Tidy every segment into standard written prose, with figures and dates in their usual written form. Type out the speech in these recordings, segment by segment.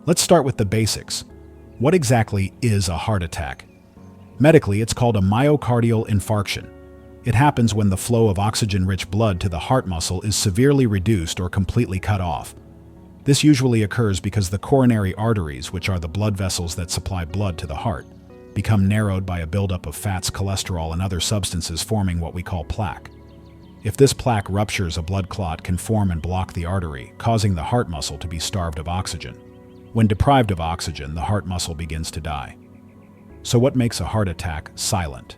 Let's start with the basics. What exactly is a heart attack? Medically, it's called a myocardial infarction. It happens when the flow of oxygen-rich blood to the heart muscle is severely reduced or completely cut off. This usually occurs because the coronary arteries, which are the blood vessels that supply blood to the heart, become narrowed by a buildup of fats, cholesterol, and other substances forming what we call plaque. If this plaque ruptures, a blood clot can form and block the artery, causing the heart muscle to be starved of oxygen. When deprived of oxygen, the heart muscle begins to die. So what makes a heart attack silent?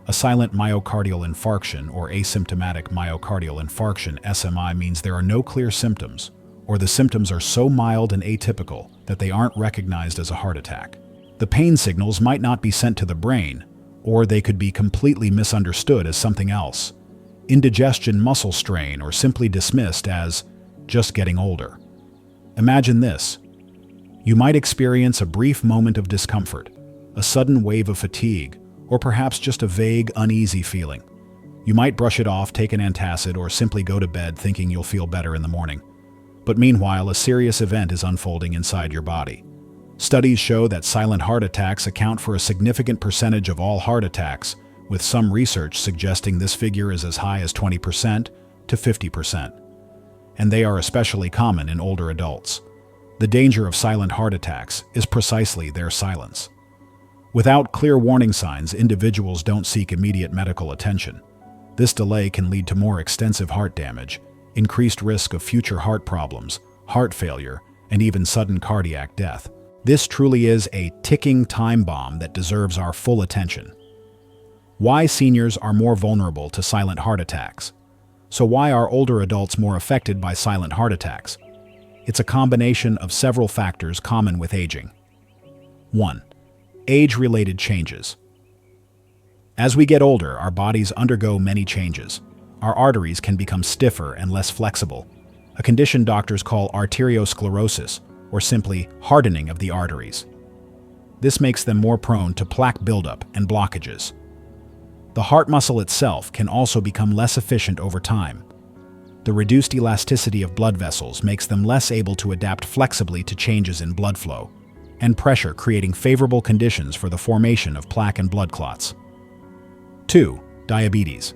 A silent myocardial infarction, or asymptomatic myocardial infarction, SMI, means there are no clear symptoms, or the symptoms are so mild and atypical that they aren't recognized as a heart attack. The pain signals might not be sent to the brain, or they could be completely misunderstood as something else. Indigestion, muscle strain, or simply dismissed as just getting older. Imagine this. You might experience a brief moment of discomfort, a sudden wave of fatigue, or perhaps just a vague, uneasy feeling. You might brush it off, take an antacid, or simply go to bed thinking you'll feel better in the morning. But meanwhile, a serious event is unfolding inside your body. Studies show that silent heart attacks account for a significant percentage of all heart attacks, with some research suggesting this figure is as high as 20% to 50%. And they are especially common in older adults. The danger of silent heart attacks is precisely their silence. Without clear warning signs, individuals don't seek immediate medical attention. This delay can lead to more extensive heart damage, increased risk of future heart problems, heart failure, and even sudden cardiac death. This truly is a ticking time bomb that deserves our full attention. Why seniors are more vulnerable to silent heart attacks? So why are older adults more affected by silent heart attacks? It's a combination of several factors common with aging. 1. Age-related changes. As we get older, our bodies undergo many changes. Our arteries can become stiffer and less flexible, a condition doctors call arteriosclerosis, or simply hardening of the arteries. This makes them more prone to plaque buildup and blockages. The heart muscle itself can also become less efficient over time. The reduced elasticity of blood vessels makes them less able to adapt flexibly to changes in blood flow and pressure, creating favorable conditions for the formation of plaque and blood clots. 2. Diabetes.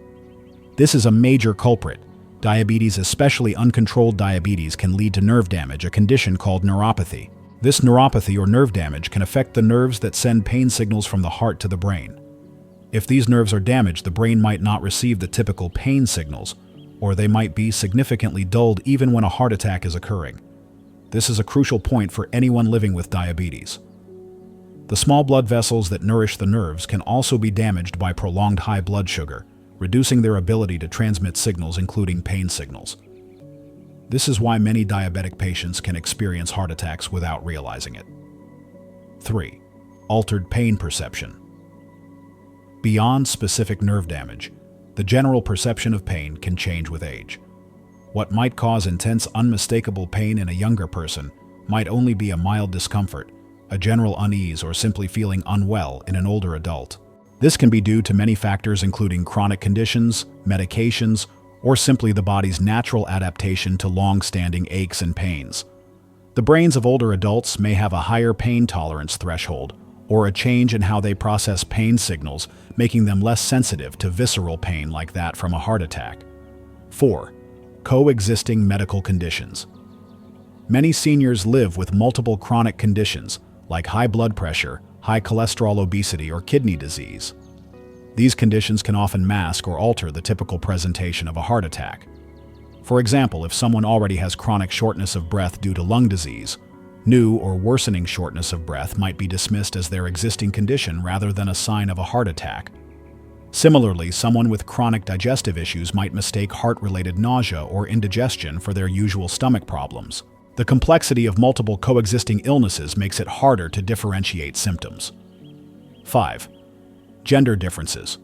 This is a major culprit. Diabetes, especially uncontrolled diabetes, can lead to nerve damage, a condition called neuropathy. This neuropathy or nerve damage can affect the nerves that send pain signals from the heart to the brain. If these nerves are damaged, the brain might not receive the typical pain signals, or they might be significantly dulled even when a heart attack is occurring. This is a crucial point for anyone living with diabetes. The small blood vessels that nourish the nerves can also be damaged by prolonged high blood sugar, reducing their ability to transmit signals, including pain signals. This is why many diabetic patients can experience heart attacks without realizing it. 3. Altered pain perception. Beyond specific nerve damage, the general perception of pain can change with age. What might cause intense, unmistakable pain in a younger person might only be a mild discomfort, a general unease, or simply feeling unwell in an older adult. This can be due to many factors, including chronic conditions, medications, or simply the body's natural adaptation to long-standing aches and pains. The brains of older adults may have a higher pain tolerance threshold, or a change in how they process pain signals, making them less sensitive to visceral pain like that from a heart attack. 4. Coexisting medical conditions. Many seniors live with multiple chronic conditions, like high blood pressure, high cholesterol, obesity, or kidney disease. These conditions can often mask or alter the typical presentation of a heart attack. For example, if someone already has chronic shortness of breath due to lung disease, new or worsening shortness of breath might be dismissed as their existing condition rather than a sign of a heart attack. Similarly, someone with chronic digestive issues might mistake heart-related nausea or indigestion for their usual stomach problems. The complexity of multiple coexisting illnesses makes it harder to differentiate symptoms. 5. Gender differences.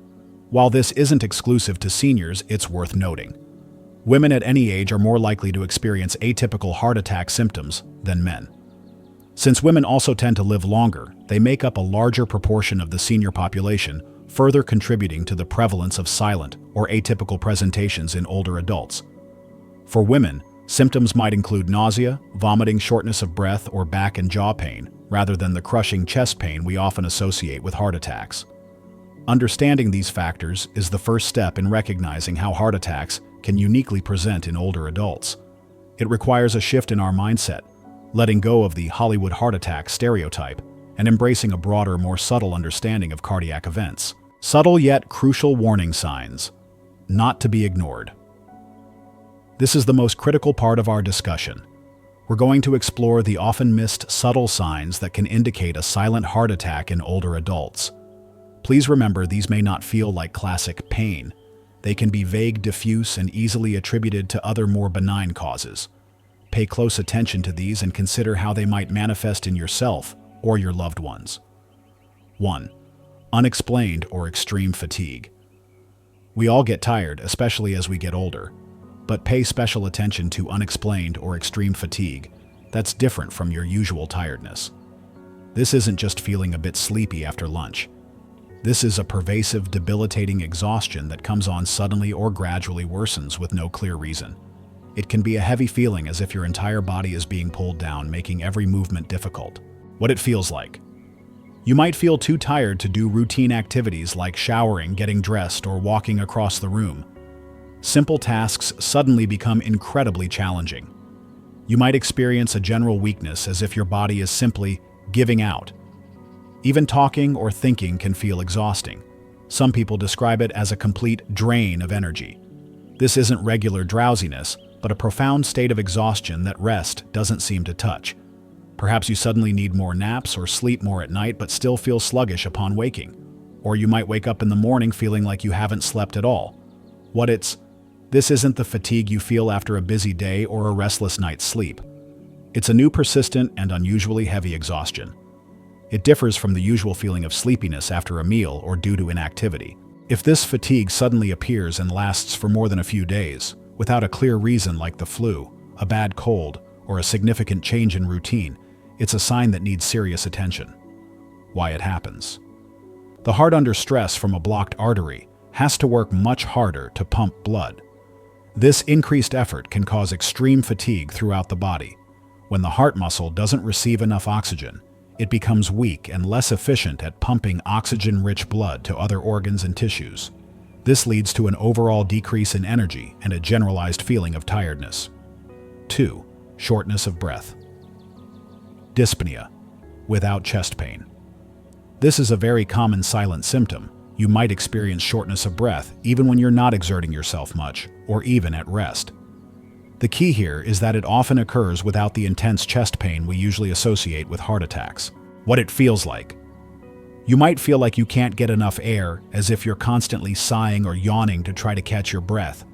While this isn't exclusive to seniors, it's worth noting. Women at any age are more likely to experience atypical heart attack symptoms than men. Since women also tend to live longer, they make up a larger proportion of the senior population, further contributing to the prevalence of silent or atypical presentations in older adults. For women, Symptoms might include nausea, vomiting, shortness of breath, or back and jaw pain, rather than the crushing chest pain we often associate with heart attacks. Understanding these factors is the first step in recognizing how heart attacks can uniquely present in older adults. It requires a shift in our mindset, letting go of the Hollywood heart attack stereotype and embracing a broader, more subtle understanding of cardiac events. Subtle yet crucial warning signs, not to be ignored. This is the most critical part of our discussion. We're going to explore the often missed subtle signs that can indicate a silent heart attack in older adults. Please remember, these may not feel like classic pain. They can be vague, diffuse, and easily attributed to other more benign causes. Pay close attention to these and consider how they might manifest in yourself or your loved ones. 1. Unexplained or extreme fatigue. We all get tired, especially as we get older. But pay special attention to unexplained or extreme fatigue. That's different from your usual tiredness. This isn't just feeling a bit sleepy after lunch. This is a pervasive, debilitating exhaustion that comes on suddenly or gradually worsens with no clear reason. It can be a heavy feeling, as if your entire body is being pulled down, making every movement difficult. What it feels like. You might feel too tired to do routine activities like showering, getting dressed, or walking across the room. Simple tasks suddenly become incredibly challenging. You might experience a general weakness, as if your body is simply giving out. Even talking or thinking can feel exhausting. Some people describe it as a complete drain of energy. This isn't regular drowsiness, but a profound state of exhaustion that rest doesn't seem to touch. Perhaps you suddenly need more naps or sleep more at night but still feel sluggish upon waking. Or you might wake up in the morning feeling like you haven't slept at all. This isn't the fatigue you feel after a busy day or a restless night's sleep. It's a new, persistent, and unusually heavy exhaustion. It differs from the usual feeling of sleepiness after a meal or due to inactivity. If this fatigue suddenly appears and lasts for more than a few days, without a clear reason like the flu, a bad cold, or a significant change in routine, it's a sign that needs serious attention. Why it happens. The heart, under stress from a blocked artery, has to work much harder to pump blood. This increased effort can cause extreme fatigue throughout the body. When the heart muscle doesn't receive enough oxygen, it becomes weak and less efficient at pumping oxygen-rich blood to other organs and tissues. This leads to an overall decrease in energy and a generalized feeling of tiredness. 2. Shortness of breath. Dyspnea, without chest pain. This is a very common silent symptom. You might experience shortness of breath even when you're not exerting yourself much, or even at rest. The key here is that it often occurs without the intense chest pain we usually associate with heart attacks. What it feels like. You might feel like you can't get enough air, as if you're constantly sighing or yawning to try to catch your breath.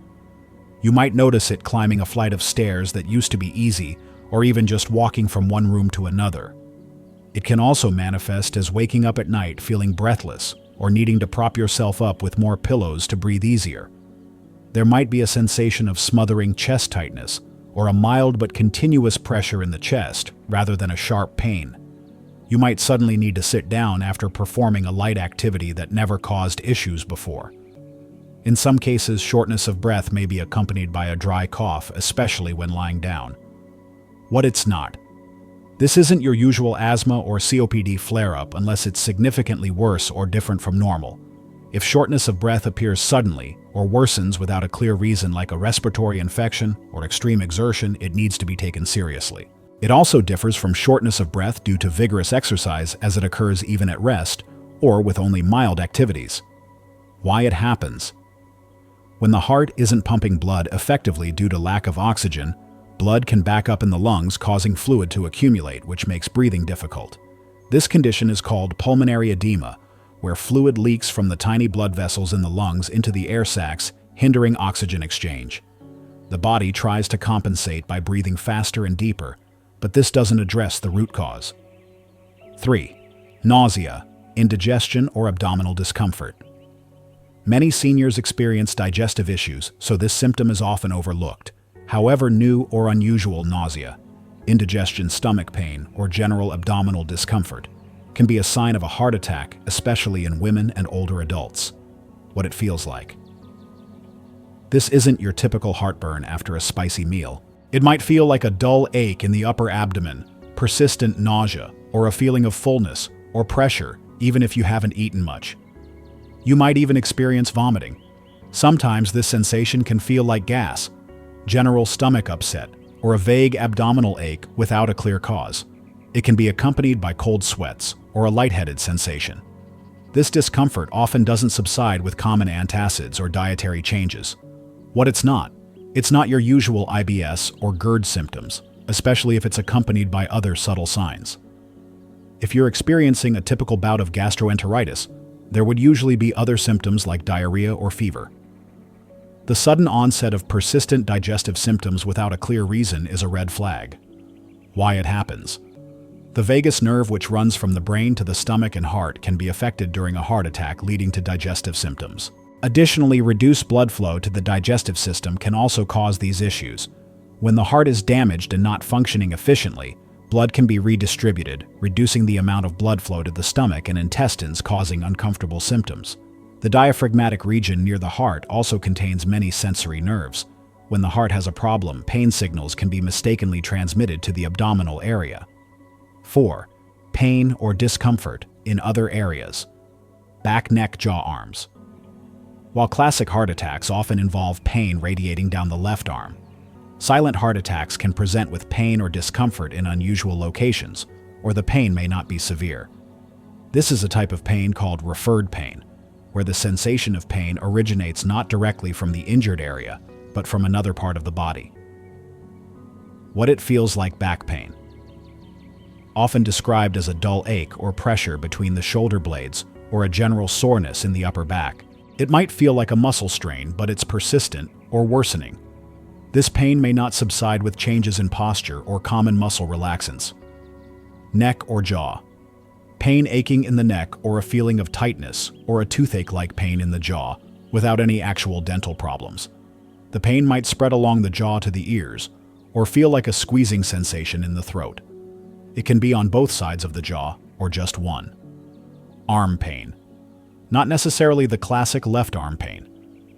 You might notice it climbing a flight of stairs that used to be easy, or even just walking from one room to another. It can also manifest as waking up at night feeling breathless, or needing to prop yourself up with more pillows to breathe easier. There might be a sensation of smothering chest tightness, or a mild but continuous pressure in the chest, rather than a sharp pain. You might suddenly need to sit down after performing a light activity that never caused issues before. In some cases, shortness of breath may be accompanied by a dry cough, especially when lying down. What it's not. This isn't your usual asthma or COPD flare-up unless it's significantly worse or different from normal. If shortness of breath appears suddenly or worsens without a clear reason, like a respiratory infection or extreme exertion, it needs to be taken seriously. It also differs from shortness of breath due to vigorous exercise, as it occurs even at rest or with only mild activities. Why it happens. When the heart isn't pumping blood effectively due to lack of oxygen, blood can back up in the lungs, causing fluid to accumulate, which makes breathing difficult. This condition is called pulmonary edema, where fluid leaks from the tiny blood vessels in the lungs into the air sacs, hindering oxygen exchange. The body tries to compensate by breathing faster and deeper, but this doesn't address the root cause. 3. Nausea, indigestion, or abdominal discomfort. Many seniors experience digestive issues, so this symptom is often overlooked. However, new or unusual nausea, indigestion, stomach pain, or general abdominal discomfort can be a sign of a heart attack, especially in women and older adults. What it feels like. This isn't your typical heartburn after a spicy meal. It might feel like a dull ache in the upper abdomen, persistent nausea, or a feeling of fullness or pressure, even if you haven't eaten much. You might even experience vomiting. Sometimes this sensation can feel like gas, general stomach upset, or a vague abdominal ache without a clear cause. It can be accompanied by cold sweats or a lightheaded sensation. This discomfort often doesn't subside with common antacids or dietary changes. What it's not your usual IBS or GERD symptoms, especially if it's accompanied by other subtle signs. If you're experiencing a typical bout of gastroenteritis, there would usually be other symptoms like diarrhea or fever. The sudden onset of persistent digestive symptoms without a clear reason is a red flag. Why it happens. The vagus nerve, which runs from the brain to the stomach and heart, can be affected during a heart attack, leading to digestive symptoms. Additionally, reduced blood flow to the digestive system can also cause these issues. When the heart is damaged and not functioning efficiently, blood can be redistributed, reducing the amount of blood flow to the stomach and intestines, causing uncomfortable symptoms. The diaphragmatic region near the heart also contains many sensory nerves. When the heart has a problem, pain signals can be mistakenly transmitted to the abdominal area. 4. Pain or discomfort in other areas. Back, neck, jaw, arms. While classic heart attacks often involve pain radiating down the left arm, silent heart attacks can present with pain or discomfort in unusual locations, or the pain may not be severe. This is a type of pain called referred pain, where the sensation of pain originates not directly from the injured area, but from another part of the body. What it feels like. Back pain. Often described as a dull ache or pressure between the shoulder blades or a general soreness in the upper back. It might feel like a muscle strain, but it's persistent or worsening. This pain may not subside with changes in posture or common muscle relaxants. Neck or jaw. Pain aching in the neck or a feeling of tightness or a toothache-like pain in the jaw without any actual dental problems. The pain might spread along the jaw to the ears or feel like a squeezing sensation in the throat. It can be on both sides of the jaw or just one. Arm pain. Not necessarily the classic left arm pain.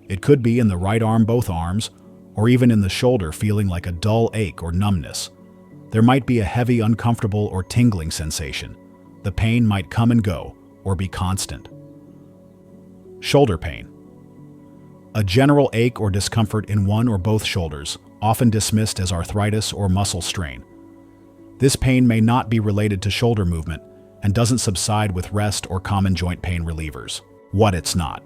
It could be in the right arm, both arms, or even in the shoulder, feeling like a dull ache or numbness. There might be a heavy, uncomfortable, or tingling sensation. The pain might come and go, or be constant. Shoulder pain. A general ache or discomfort in one or both shoulders, often dismissed as arthritis or muscle strain. This pain may not be related to shoulder movement and doesn't subside with rest or common joint pain relievers. What it's not.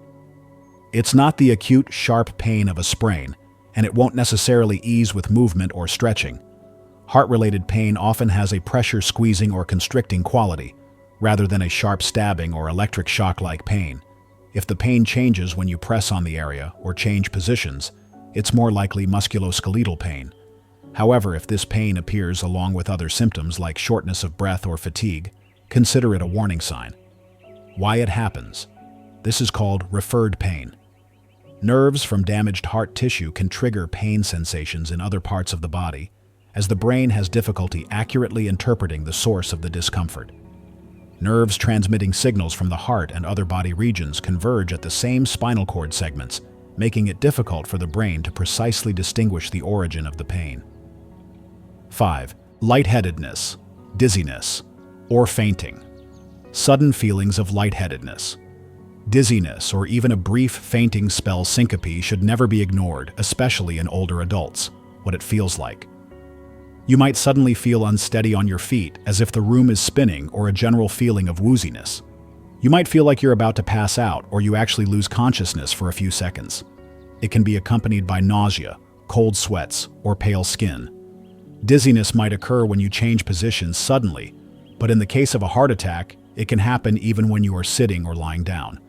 It's not the acute, sharp pain of a sprain, and it won't necessarily ease with movement or stretching. Heart-related pain often has a pressure squeezing or constricting quality, rather than a sharp stabbing or electric shock-like pain. If the pain changes when you press on the area or change positions, it's more likely musculoskeletal pain. However, if this pain appears along with other symptoms like shortness of breath or fatigue, consider it a warning sign. Why it happens. This is called referred pain. Nerves from damaged heart tissue can trigger pain sensations in other parts of the body, as the brain has difficulty accurately interpreting the source of the discomfort. Nerves transmitting signals from the heart and other body regions converge at the same spinal cord segments, making it difficult for the brain to precisely distinguish the origin of the pain. 5. Lightheadedness, dizziness, or fainting. Sudden feelings of lightheadedness. Dizziness, or even a brief fainting spell syncope, should never be ignored, especially in older adults. What it feels like. You might suddenly feel unsteady on your feet, as if the room is spinning, or a general feeling of wooziness. You might feel like you're about to pass out, or you actually lose consciousness for a few seconds. It can be accompanied by nausea, cold sweats, or pale skin. Dizziness might occur when you change positions suddenly, but in the case of a heart attack, it can happen even when you are sitting or lying down.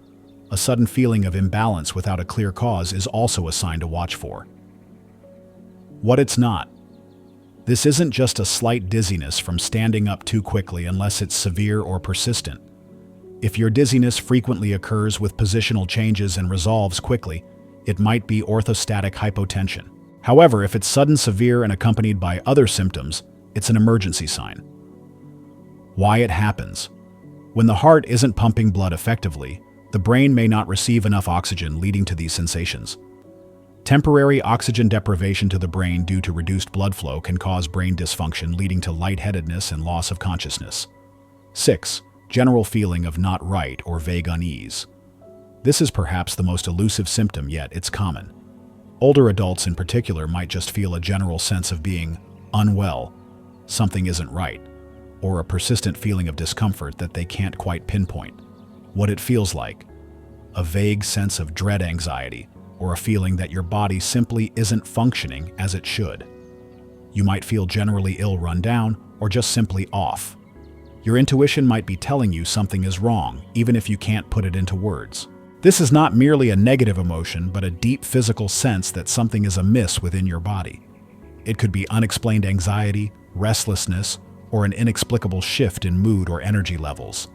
A sudden feeling of imbalance without a clear cause is also a sign to watch for. What it's not. This isn't just a slight dizziness from standing up too quickly unless it's severe or persistent. If your dizziness frequently occurs with positional changes and resolves quickly, it might be orthostatic hypotension. However, if it's sudden, severe, and accompanied by other symptoms, it's an emergency sign. Why it happens. When the heart isn't pumping blood effectively, the brain may not receive enough oxygen, leading to these sensations. Temporary oxygen deprivation to the brain due to reduced blood flow can cause brain dysfunction, leading to lightheadedness and loss of consciousness. 6. General feeling of not right or vague unease. This is perhaps the most elusive symptom, yet it's common. Older adults in particular might just feel a general sense of being unwell, something isn't right, or a persistent feeling of discomfort that they can't quite pinpoint what it feels like. A vague sense of dread anxiety, or a feeling that your body simply isn't functioning as it should. You might feel generally ill, run down, or just simply off. Your intuition might be telling you something is wrong, even if you can't put it into words. This is not merely a negative emotion, but a deep physical sense that something is amiss within your body. It could be unexplained anxiety, restlessness, or an inexplicable shift in mood or energy levels.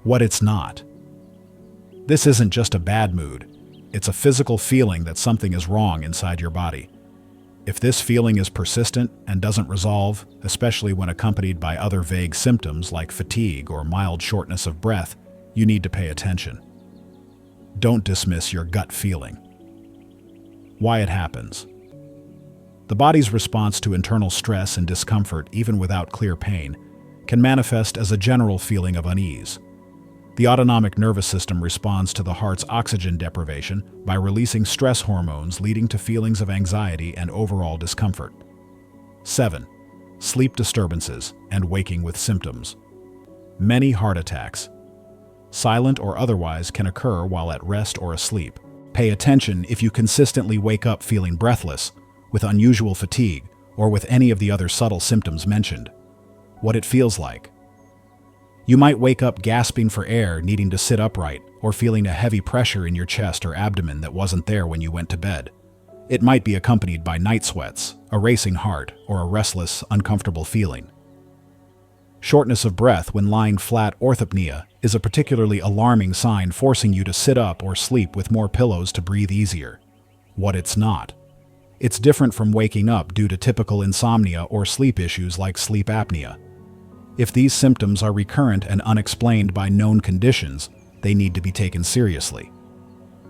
What it's not. This isn't just a bad mood. It's a physical feeling that something is wrong inside your body. If this feeling is persistent and doesn't resolve, especially when accompanied by other vague symptoms like fatigue or mild shortness of breath, you need to pay attention. Don't dismiss your gut feeling. Why it happens. The body's response to internal stress and discomfort, even without clear pain, can manifest as a general feeling of unease. The autonomic nervous system responds to the heart's oxygen deprivation by releasing stress hormones, leading to feelings of anxiety and overall discomfort. 7. Sleep disturbances and waking with symptoms. Many heart attacks, silent or otherwise, can occur while at rest or asleep. Pay attention if you consistently wake up feeling breathless, with unusual fatigue, or with any of the other subtle symptoms mentioned. What it feels like. You might wake up gasping for air, needing to sit upright, or feeling a heavy pressure in your chest or abdomen that wasn't there when you went to bed. It might be accompanied by night sweats, a racing heart, or a restless, uncomfortable feeling. Shortness of breath when lying flat, orthopnea, is a particularly alarming sign, forcing you to sit up or sleep with more pillows to breathe easier. What it's not. It's different from waking up due to typical insomnia or sleep issues like sleep apnea. If these symptoms are recurrent and unexplained by known conditions, they need to be taken seriously.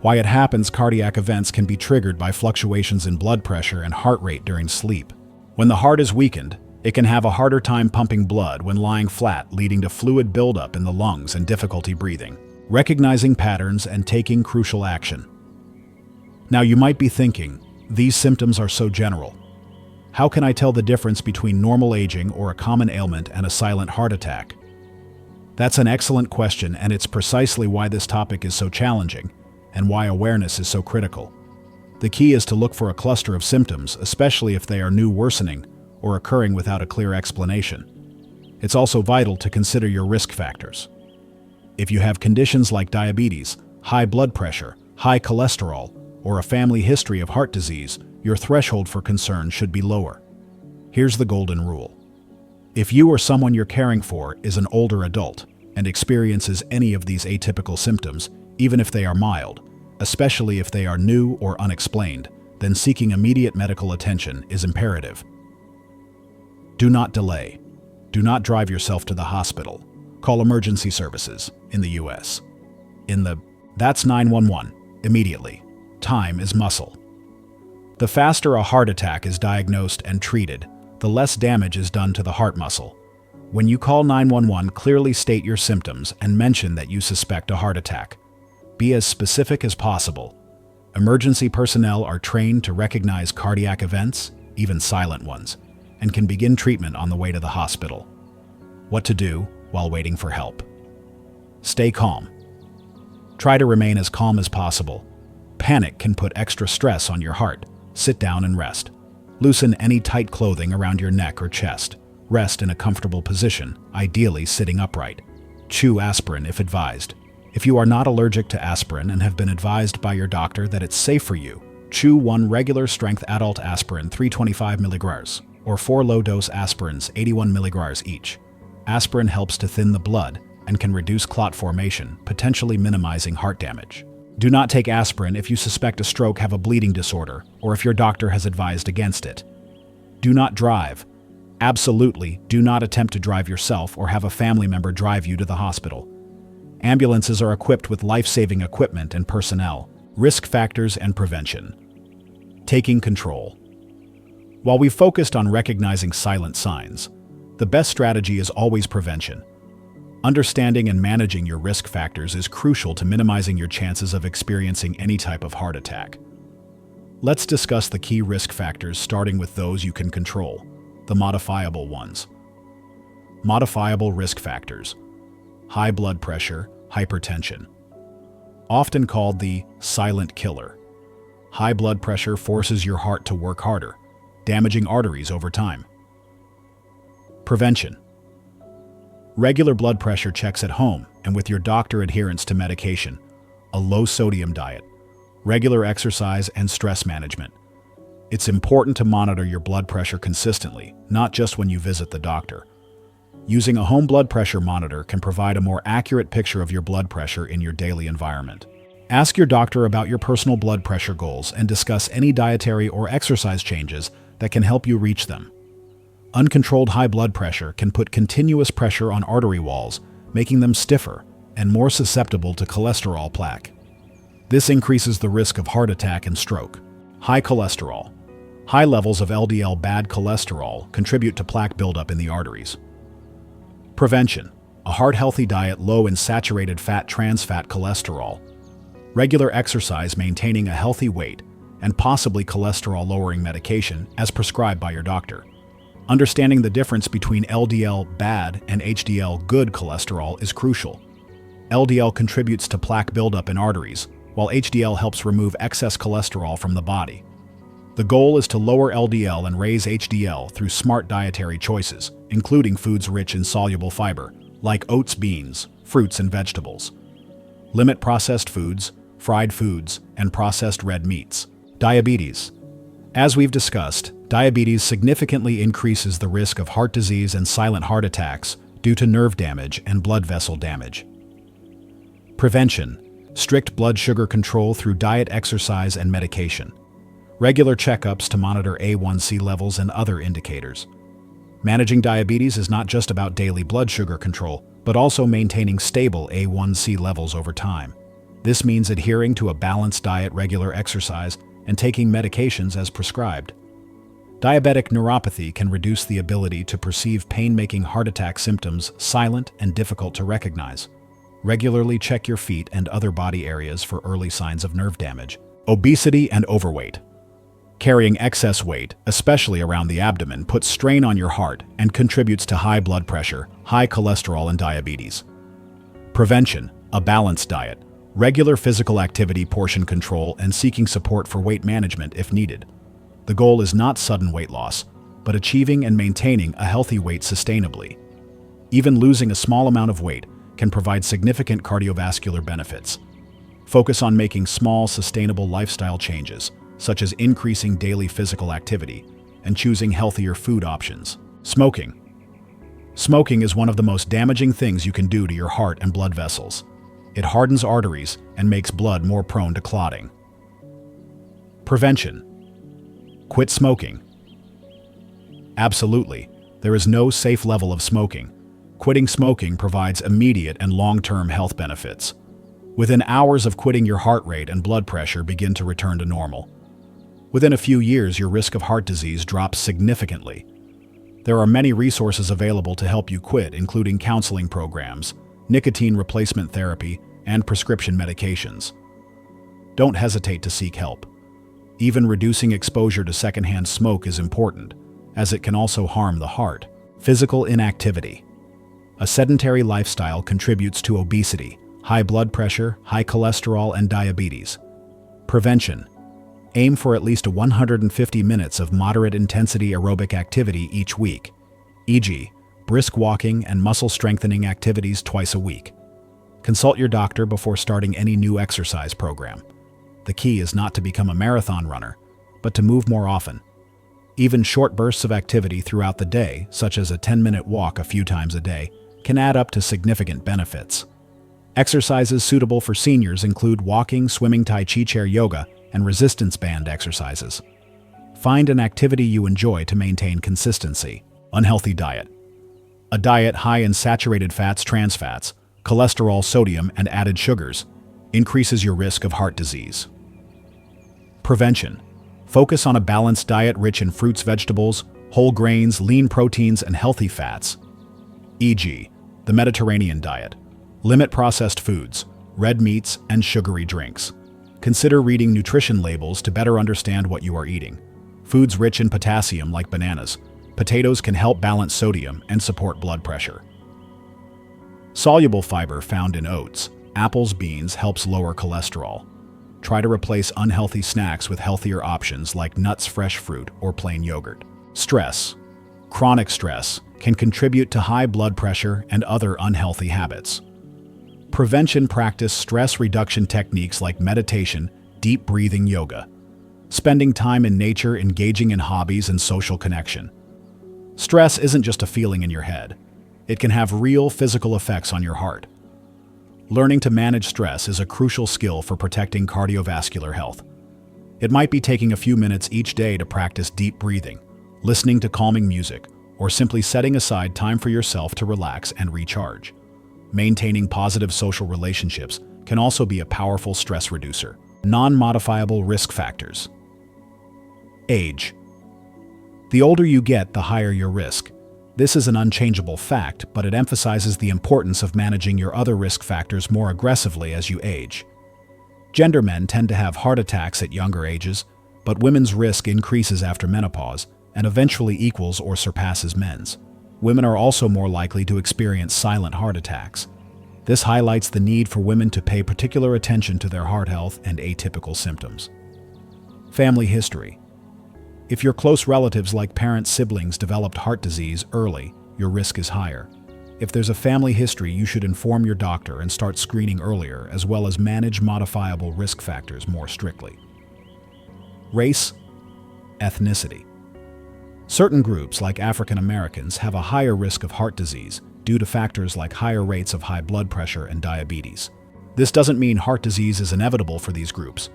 Why it happens. Cardiac events can be triggered by fluctuations in blood pressure and heart rate during sleep. When the heart is weakened, it can have a harder time pumping blood when lying flat, leading to fluid buildup in the lungs and difficulty breathing. Recognizing patterns and taking crucial action. Now you might be thinking, these symptoms are so general. How can I tell the difference between normal aging or a common ailment and a silent heart attack? That's an excellent question, and it's precisely why this topic is so challenging and why awareness is so critical. The key is to look for a cluster of symptoms, especially if they are new, worsening, or occurring without a clear explanation. It's also vital to consider your risk factors. If you have conditions like diabetes, high blood pressure, high cholesterol, or a family history of heart disease, your threshold for concern should be lower. Here's the golden rule. If you or someone you're caring for is an older adult and experiences any of these atypical symptoms, even if they are mild, especially if they are new or unexplained, then seeking immediate medical attention is imperative. Do not delay. Do not drive yourself to the hospital. Call emergency services in the US. That's 911 immediately. Time is muscle. The faster a heart attack is diagnosed and treated, the less damage is done to the heart muscle. When you call 911, clearly state your symptoms and mention that you suspect a heart attack. Be as specific as possible. Emergency personnel are trained to recognize cardiac events, even silent ones, and can begin treatment on the way to the hospital. What to do while waiting for help. Stay calm. Try to remain as calm as possible. Panic can put extra stress on your heart. Sit down and rest. Loosen any tight clothing around your neck or chest. Rest in a comfortable position, ideally sitting upright. Chew aspirin if advised. If you are not allergic to aspirin and have been advised by your doctor that it's safe for you, chew 1 regular strength adult aspirin 325 mg or 4 low-dose aspirins 81 mg each. Aspirin helps to thin the blood and can reduce clot formation, potentially minimizing heart damage. Do not take aspirin if you suspect a stroke, have a bleeding disorder, or if your doctor has advised against it. Do not drive. Absolutely do not attempt to drive yourself or have a family member drive you to the hospital. Ambulances are equipped with life-saving equipment and personnel. Risk factors and prevention. Taking control. While we've focused on recognizing silent signs, the best strategy is always prevention. Understanding and managing your risk factors is crucial to minimizing your chances of experiencing any type of heart attack. Let's discuss the key risk factors, starting with those you can control, the modifiable ones. Modifiable risk factors. High blood pressure, hypertension. Often called the silent killer. High blood pressure forces your heart to work harder, damaging arteries over time. Prevention. Regular blood pressure checks at home and with your doctor, adherence to medication, a low-sodium diet, regular exercise, and stress management. It's important to monitor your blood pressure consistently, not just when you visit the doctor. Using a home blood pressure monitor can provide a more accurate picture of your blood pressure in your daily environment. Ask your doctor about your personal blood pressure goals and discuss any dietary or exercise changes that can help you reach them. Uncontrolled high blood pressure can put continuous pressure on artery walls, making them stiffer and more susceptible to cholesterol plaque. This increases the risk of heart attack and stroke. High cholesterol. High levels of LDL bad cholesterol contribute to plaque buildup in the arteries. Prevention. A heart-healthy diet low in saturated fat, trans fat, cholesterol. Regular exercise, maintaining a healthy weight, and possibly cholesterol-lowering medication as prescribed by your doctor. Understanding the difference between LDL bad and HDL good cholesterol is crucial. LDL contributes to plaque buildup in arteries, while HDL helps remove excess cholesterol from the body. The goal is to lower LDL and raise HDL through smart dietary choices, including foods rich in soluble fiber, like oats, beans, fruits, and vegetables. Limit processed foods, fried foods, and processed red meats. Diabetes. As we've discussed, diabetes significantly increases the risk of heart disease and silent heart attacks due to nerve damage and blood vessel damage. Prevention. Strict blood sugar control through diet, exercise, and medication. Regular checkups to monitor A1C levels and other indicators. Managing diabetes is not just about daily blood sugar control, but also maintaining stable A1C levels over time. This means adhering to a balanced diet, regular exercise, and taking medications as prescribed. Diabetic neuropathy can reduce the ability to perceive pain, making heart attack symptoms silent and difficult to recognize. Regularly check your feet and other body areas for early signs of nerve damage. Obesity and overweight. Carrying excess weight, especially around the abdomen, puts strain on your heart and contributes to high blood pressure, high cholesterol, and diabetes. Prevention. A balanced diet, regular physical activity, portion control, and seeking support for weight management if needed. The goal is not sudden weight loss, but achieving and maintaining a healthy weight sustainably. Even losing a small amount of weight can provide significant cardiovascular benefits. Focus on making small, sustainable lifestyle changes, such as increasing daily physical activity and choosing healthier food options. Smoking. Smoking is one of the most damaging things you can do to your heart and blood vessels. It hardens arteries and makes blood more prone to clotting. Prevention. Quit smoking. Absolutely, there is no safe level of smoking. Quitting smoking provides immediate and long-term health benefits. Within hours of quitting, your heart rate and blood pressure begin to return to normal. Within a few years, your risk of heart disease drops significantly. There are many resources available to help you quit, including counseling programs, nicotine replacement therapy, and prescription medications. Don't hesitate to seek help. Even reducing exposure to secondhand smoke is important, as it can also harm the heart. Physical inactivity. A sedentary lifestyle contributes to obesity, high blood pressure, high cholesterol, and diabetes. Prevention. Aim for at least 150 minutes of moderate-intensity aerobic activity each week, e.g., brisk walking and muscle-strengthening activities twice a week. Consult your doctor before starting any new exercise program. The key is not to become a marathon runner, but to move more often. Even short bursts of activity throughout the day, such as a 10-minute walk a few times a day, can add up to significant benefits. Exercises suitable for seniors include walking, swimming, tai chi chair yoga, and resistance band exercises. Find an activity you enjoy to maintain consistency. Unhealthy diet. A diet high in saturated fats, trans fats, cholesterol, sodium, and added sugars increases your risk of heart disease. Prevention. Focus on a balanced diet rich in fruits, vegetables, whole grains, lean proteins, and healthy fats. E.g., the Mediterranean diet. Limit processed foods, red meats, and sugary drinks. Consider reading nutrition labels to better understand what you are eating. Foods rich in potassium like bananas, potatoes can help balance sodium and support blood pressure. Soluble fiber found in oats, apples, beans helps lower cholesterol. Try to replace unhealthy snacks with healthier options like nuts, fresh fruit, or plain yogurt. Stress. Chronic stress can contribute to high blood pressure and other unhealthy habits. Prevention. Practice stress reduction techniques like meditation, deep breathing, yoga. Spending time in nature, engaging in hobbies, and social connection. Stress isn't just a feeling in your head. It can have real physical effects on your heart. Learning to manage stress is a crucial skill for protecting cardiovascular health. It might be taking a few minutes each day to practice deep breathing, listening to calming music, or simply setting aside time for yourself to relax and recharge. Maintaining positive social relationships can also be a powerful stress reducer. Non-modifiable risk factors. Age. The older you get, the higher your risk. This is an unchangeable fact, but it emphasizes the importance of managing your other risk factors more aggressively as you age. Gender. Men tend to have heart attacks at younger ages, but women's risk increases after menopause and eventually equals or surpasses men's. Women are also more likely to experience silent heart attacks. This highlights the need for women to pay particular attention to their heart health and atypical symptoms. Family history. If your close relatives like parents, siblings developed heart disease early, your risk is higher. If there's a family history, you should inform your doctor and start screening earlier, as well as manage modifiable risk factors more strictly. Race, ethnicity. Certain groups, like African Americans, have a higher risk of heart disease due to factors like higher rates of high blood pressure and diabetes. This doesn't mean heart disease is inevitable for these groups,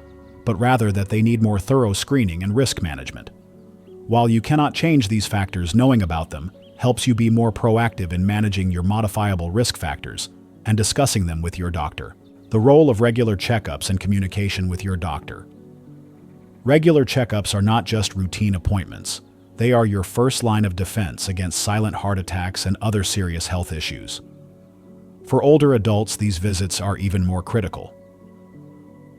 but rather that they need more thorough screening and risk management. While you cannot change these factors, knowing about them helps you be more proactive in managing your modifiable risk factors and discussing them with your doctor. The role of regular checkups and communication with your doctor. Regular checkups are not just routine appointments. They are your first line of defense against silent heart attacks and other serious health issues. For older adults, these visits are even more critical.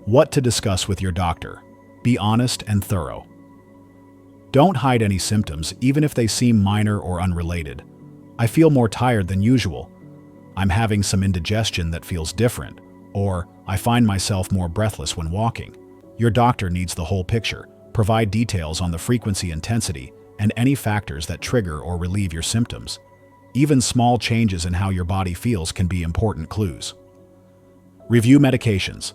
What to discuss with your doctor. Be honest and thorough. Don't hide any symptoms, even if they seem minor or unrelated. I feel more tired than usual. I'm having some indigestion that feels different. Or, I find myself more breathless when walking. Your doctor needs the whole picture. Provide details on the frequency, intensity, and any factors that trigger or relieve your symptoms. Even small changes in how your body feels can be important clues. Review medications.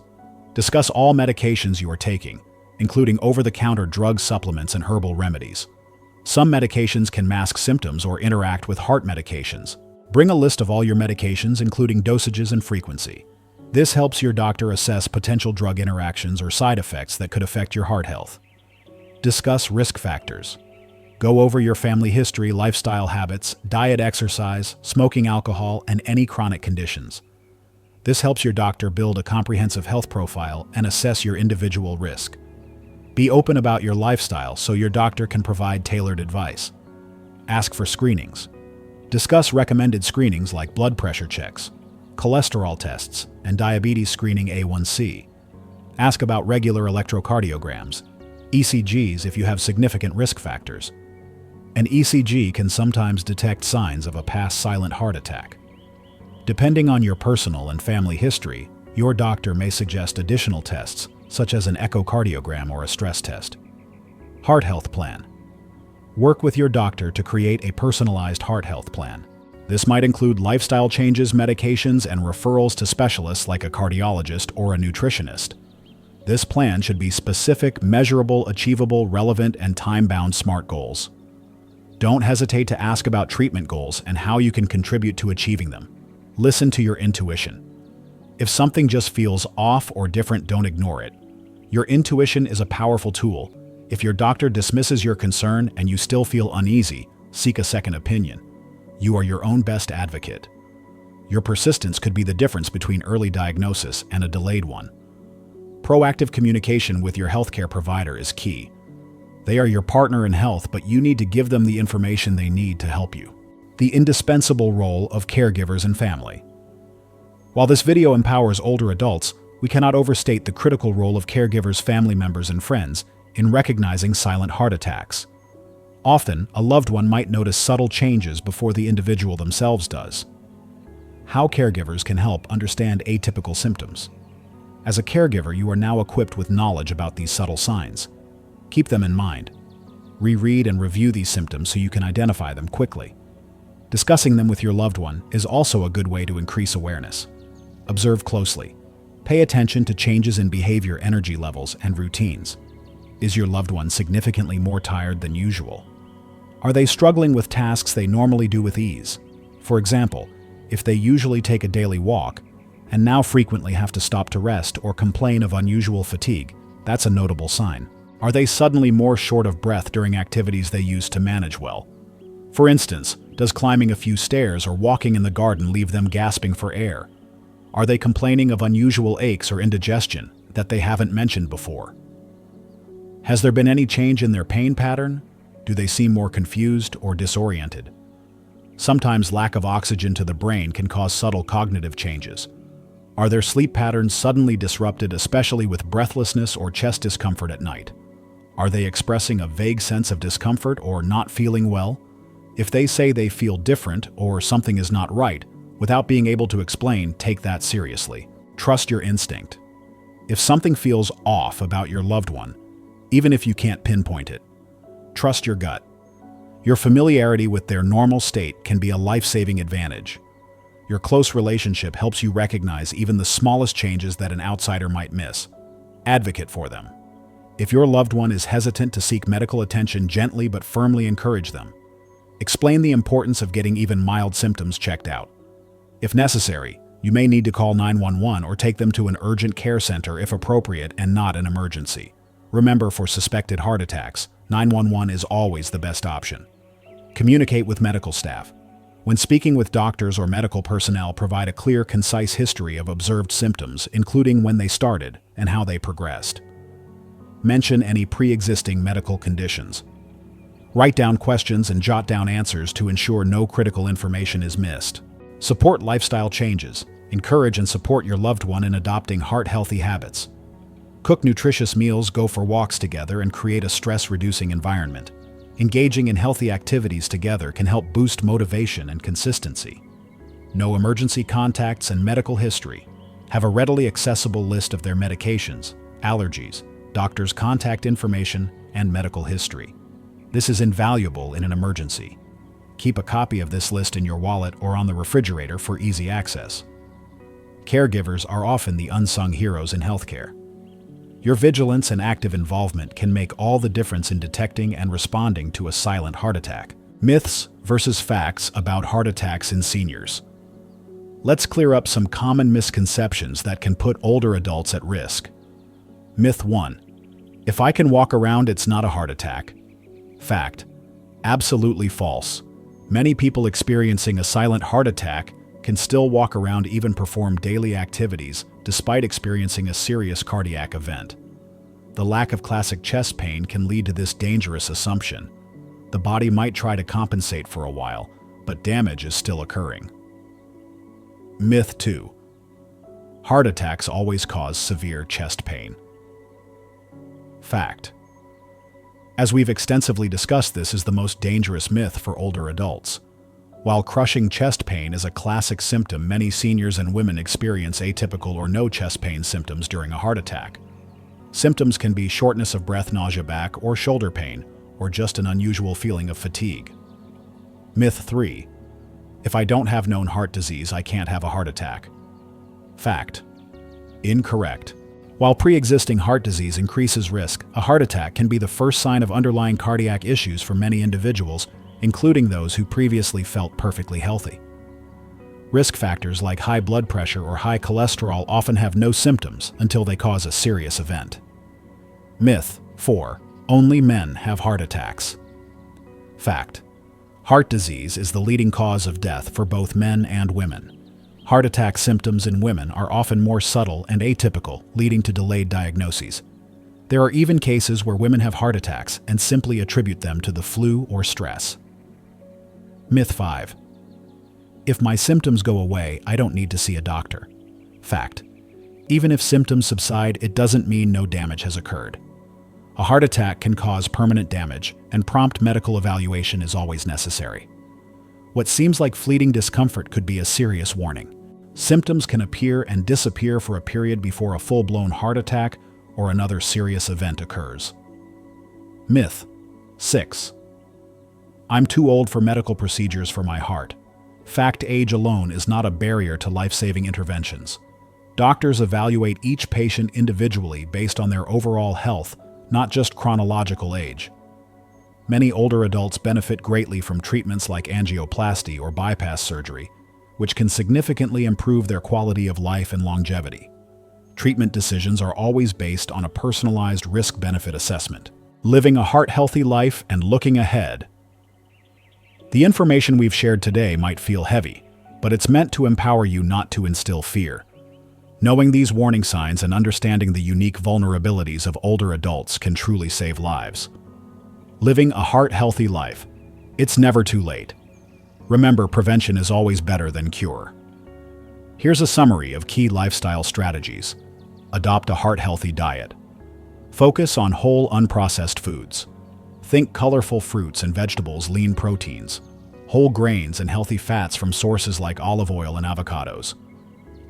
Discuss all medications you are taking, including over-the-counter drugs, supplements, and herbal remedies. Some medications can mask symptoms or interact with heart medications. Bring a list of all your medications, including dosages and frequency. This helps your doctor assess potential drug interactions or side effects that could affect your heart health. Discuss risk factors. Go over your family history, lifestyle habits, diet, exercise, smoking, alcohol, and any chronic conditions. This helps your doctor build a comprehensive health profile and assess your individual risk. Be open about your lifestyle so your doctor can provide tailored advice. Ask for screenings. Discuss recommended screenings like blood pressure checks, cholesterol tests, and diabetes screening A1C. Ask about regular electrocardiograms, ECGs if you have significant risk factors. An ECG can sometimes detect signs of a past silent heart attack. Depending on your personal and family history, your doctor may suggest additional tests, such as an echocardiogram or a stress test. Heart health plan. Work with your doctor to create a personalized heart health plan. This might include lifestyle changes, medications, and referrals to specialists like a cardiologist or a nutritionist. This plan should be specific, measurable, achievable, relevant, and time-bound SMART goals. Don't hesitate to ask about treatment goals and how you can contribute to achieving them. Listen to your intuition. If something just feels off or different, don't ignore it. Your intuition is a powerful tool. If your doctor dismisses your concern and you still feel uneasy, seek a second opinion. You are your own best advocate. Your persistence could be the difference between early diagnosis and a delayed one. Proactive communication with your healthcare provider is key. They are your partner in health, but you need to give them the information they need to help you. The indispensable role of caregivers and family. While this video empowers older adults, we cannot overstate the critical role of caregivers, family members, and friends in recognizing silent heart attacks. Often, a loved one might notice subtle changes before the individual themselves does. How caregivers can help understand atypical symptoms. As a caregiver, you are now equipped with knowledge about these subtle signs. Keep them in mind. Reread and review these symptoms so you can identify them quickly. Discussing them with your loved one is also a good way to increase awareness. Observe closely. Pay attention to changes in behavior, energy levels, and routines. Is your loved one significantly more tired than usual? Are they struggling with tasks they normally do with ease? For example, if they usually take a daily walk and now frequently have to stop to rest or complain of unusual fatigue, that's a notable sign. Are they suddenly more short of breath during activities they used to manage well? For instance, does climbing a few stairs or walking in the garden leave them gasping for air? Are they complaining of unusual aches or indigestion that they haven't mentioned before? Has there been any change in their pain pattern? Do they seem more confused or disoriented? Sometimes lack of oxygen to the brain can cause subtle cognitive changes. Are their sleep patterns suddenly disrupted, especially with breathlessness or chest discomfort at night? Are they expressing a vague sense of discomfort or not feeling well? If they say they feel different or something is not right, without being able to explain, take that seriously. Trust your instinct. If something feels off about your loved one, even if you can't pinpoint it, trust your gut. Your familiarity with their normal state can be a life-saving advantage. Your close relationship helps you recognize even the smallest changes that an outsider might miss. Advocate for them. If your loved one is hesitant to seek medical attention, gently but firmly encourage them. Explain the importance of getting even mild symptoms checked out. If necessary, you may need to call 911 or take them to an urgent care center if appropriate and not an emergency. Remember, for suspected heart attacks, 911 is always the best option. Communicate with medical staff. When speaking with doctors or medical personnel, provide a clear, concise history of observed symptoms, including when they started and how they progressed. Mention any pre-existing medical conditions. Write down questions and jot down answers to ensure no critical information is missed. Support lifestyle changes. Encourage and support your loved one in adopting heart-healthy habits. Cook nutritious meals, go for walks together, and create a stress-reducing environment. Engaging in healthy activities together can help boost motivation and consistency. Know emergency contacts and medical history. Have a readily accessible list of their medications, allergies, doctor's contact information, and medical history. This is invaluable in an emergency. Keep a copy of this list in your wallet or on the refrigerator for easy access. Caregivers are often the unsung heroes in healthcare. Your vigilance and active involvement can make all the difference in detecting and responding to a silent heart attack. Myths versus facts about heart attacks in seniors. Let's clear up some common misconceptions that can put older adults at risk. Myth 1. If I can walk around, it's not a heart attack. Fact. Absolutely false. Many people experiencing a silent heart attack can still walk around, even perform daily activities, despite experiencing a serious cardiac event. The lack of classic chest pain can lead to this dangerous assumption. The body might try to compensate for a while, but damage is still occurring. Myth 2. Heart attacks always cause severe chest pain. Fact. As we've extensively discussed, this is the most dangerous myth for older adults. While crushing chest pain is a classic symptom, many seniors and women experience atypical or no chest pain symptoms during a heart attack. Symptoms can be shortness of breath, nausea, back or shoulder pain, or just an unusual feeling of fatigue. Myth 3. If I don't have known heart disease, I can't have a heart attack. Fact. Incorrect. While pre-existing heart disease increases risk, a heart attack can be the first sign of underlying cardiac issues for many individuals, including those who previously felt perfectly healthy. Risk factors like high blood pressure or high cholesterol often have no symptoms until they cause a serious event. Myth 4. Only men have heart attacks. Fact. Heart disease is the leading cause of death for both men and women. Heart attack symptoms in women are often more subtle and atypical, leading to delayed diagnoses. There are even cases where women have heart attacks and simply attribute them to the flu or stress. Myth 5. If my symptoms go away, I don't need to see a doctor. Fact. Even if symptoms subside, it doesn't mean no damage has occurred. A heart attack can cause permanent damage, and prompt medical evaluation is always necessary. What seems like fleeting discomfort could be a serious warning. Symptoms can appear and disappear for a period before a full-blown heart attack or another serious event occurs. Myth 6. I'm too old for medical procedures for my heart. Fact. Age alone is not a barrier to life-saving interventions. Doctors evaluate each patient individually based on their overall health, not just chronological age. Many older adults benefit greatly from treatments like angioplasty or bypass surgery, which can significantly improve their quality of life and longevity. Treatment decisions are always based on a personalized risk-benefit assessment. Living a heart-healthy life and looking ahead. The information we've shared today might feel heavy, but it's meant to empower you, not to instill fear. Knowing these warning signs and understanding the unique vulnerabilities of older adults can truly save lives. Living a heart-healthy life. It's never too late. Remember, prevention is always better than cure. Here's a summary of key lifestyle strategies. Adopt a heart-healthy diet. Focus on whole, unprocessed foods. Think colorful fruits and vegetables, lean proteins, whole grains and healthy fats from sources like olive oil and avocados.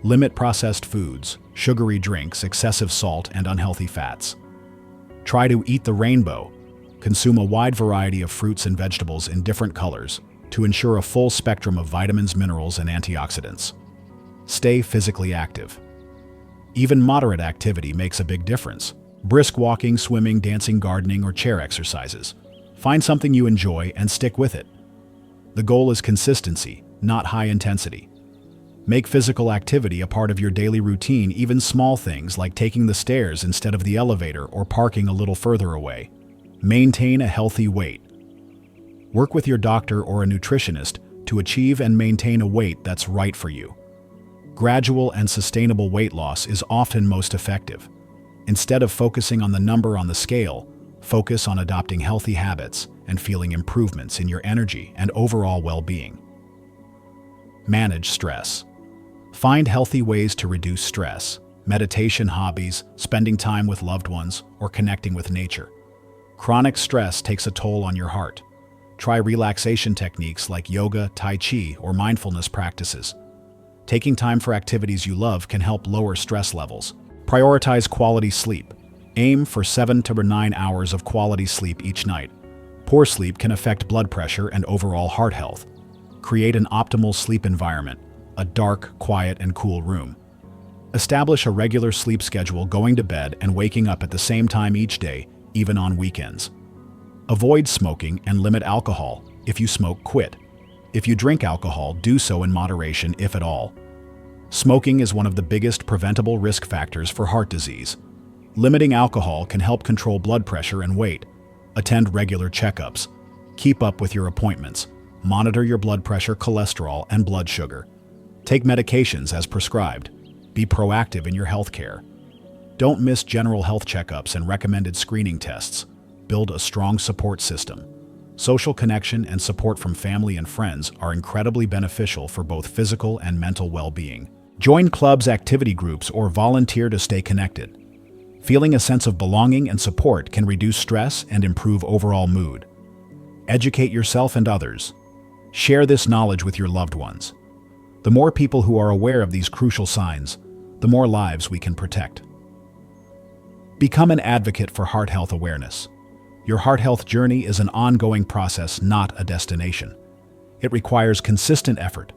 Limit processed foods, sugary drinks, excessive salt, and unhealthy fats. Try to eat the rainbow. Consume a wide variety of fruits and vegetables in different colors to ensure a full spectrum of vitamins, minerals, and antioxidants. Stay physically active. Even moderate activity makes a big difference. Brisk walking, swimming, dancing, gardening, or chair exercises. Find something you enjoy and stick with it. The goal is consistency, not high intensity. Make physical activity a part of your daily routine, even small things like taking the stairs instead of the elevator or parking a little further away. Maintain a healthy weight. Work with your doctor or a nutritionist to achieve and maintain a weight that's right for you. Gradual and sustainable weight loss is often most effective. Instead of focusing on the number on the scale, focus on adopting healthy habits and feeling improvements in your energy and overall well-being. Manage stress. Find healthy ways to reduce stress. Meditation, hobbies, spending time with loved ones, or connecting with nature. Chronic stress takes a toll on your heart. Try relaxation techniques like yoga, tai chi, or mindfulness practices. Taking time for activities you love can help lower stress levels. Prioritize quality sleep. Aim for 7 to 9 hours of quality sleep each night. Poor sleep can affect blood pressure and overall heart health. Create an optimal sleep environment, a dark, quiet, and cool room. Establish a regular sleep schedule, going to bed and waking up at the same time each day, even on weekends. Avoid smoking and limit alcohol. If you smoke, quit. If you drink alcohol, do so in moderation, if at all. Smoking is one of the biggest preventable risk factors for heart disease. Limiting alcohol can help control blood pressure and weight. Attend regular checkups. Keep up with your appointments. Monitor your blood pressure, cholesterol, and blood sugar. Take medications as prescribed. Be proactive in your health care. Don't miss general health checkups and recommended screening tests. Build a strong support system. Social connection and support from family and friends are incredibly beneficial for both physical and mental well-being. Join clubs, activity groups, or volunteer to stay connected. Feeling a sense of belonging and support can reduce stress and improve overall mood. Educate yourself and others. Share this knowledge with your loved ones. The more people who are aware of these crucial signs, the more lives we can protect. Become an advocate for heart health awareness. Your heart health journey is an ongoing process, not a destination. It requires consistent effort,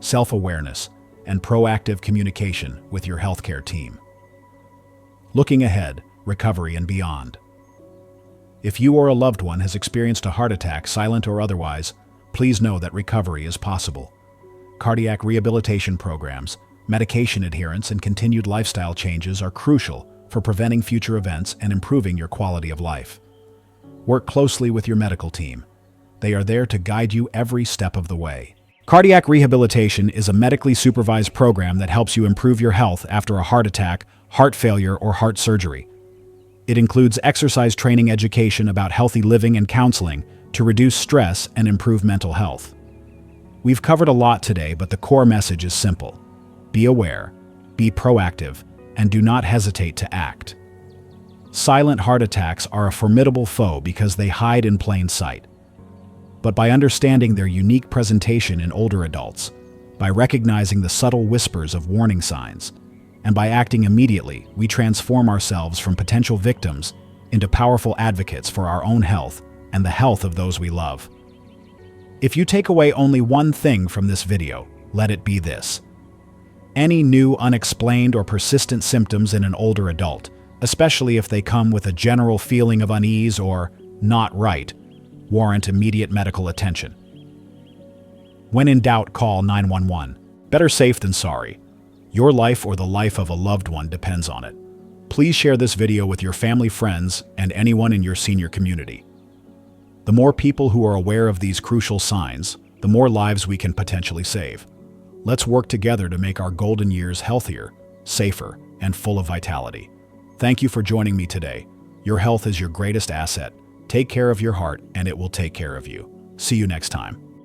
self-awareness, and proactive communication with your healthcare team. Looking ahead, recovery and beyond. If you or a loved one has experienced a heart attack, silent or otherwise, please know that recovery is possible. Cardiac rehabilitation programs, medication adherence, and continued lifestyle changes are crucial for preventing future events and improving your quality of life. Work closely with your medical team. They are there to guide you every step of the way. Cardiac rehabilitation is a medically supervised program that helps you improve your health after a heart attack, heart failure, or heart surgery. It includes exercise training education about healthy living and counseling to reduce stress and improve mental health. We've covered a lot today, but the core message is simple. Be aware, be proactive, and do not hesitate to act. Silent heart attacks are a formidable foe because they hide in plain sight. But by understanding their unique presentation in older adults, by recognizing the subtle whispers of warning signs, and by acting immediately, we transform ourselves from potential victims into powerful advocates for our own health and the health of those we love. If you take away only one thing from this video, let it be this. Any new, unexplained, or persistent symptoms in an older adult, especially if they come with a general feeling of unease or not right, warrant immediate medical attention. When in doubt, call 911. Better safe than sorry. Your life or the life of a loved one depends on it. Please share this video with your family, friends, and anyone in your senior community. The more people who are aware of these crucial signs, the more lives we can potentially save. Let's work together to make our golden years healthier, safer, and full of vitality. Thank you for joining me today. Your health is your greatest asset. Take care of your heart, and it will take care of you. See you next time.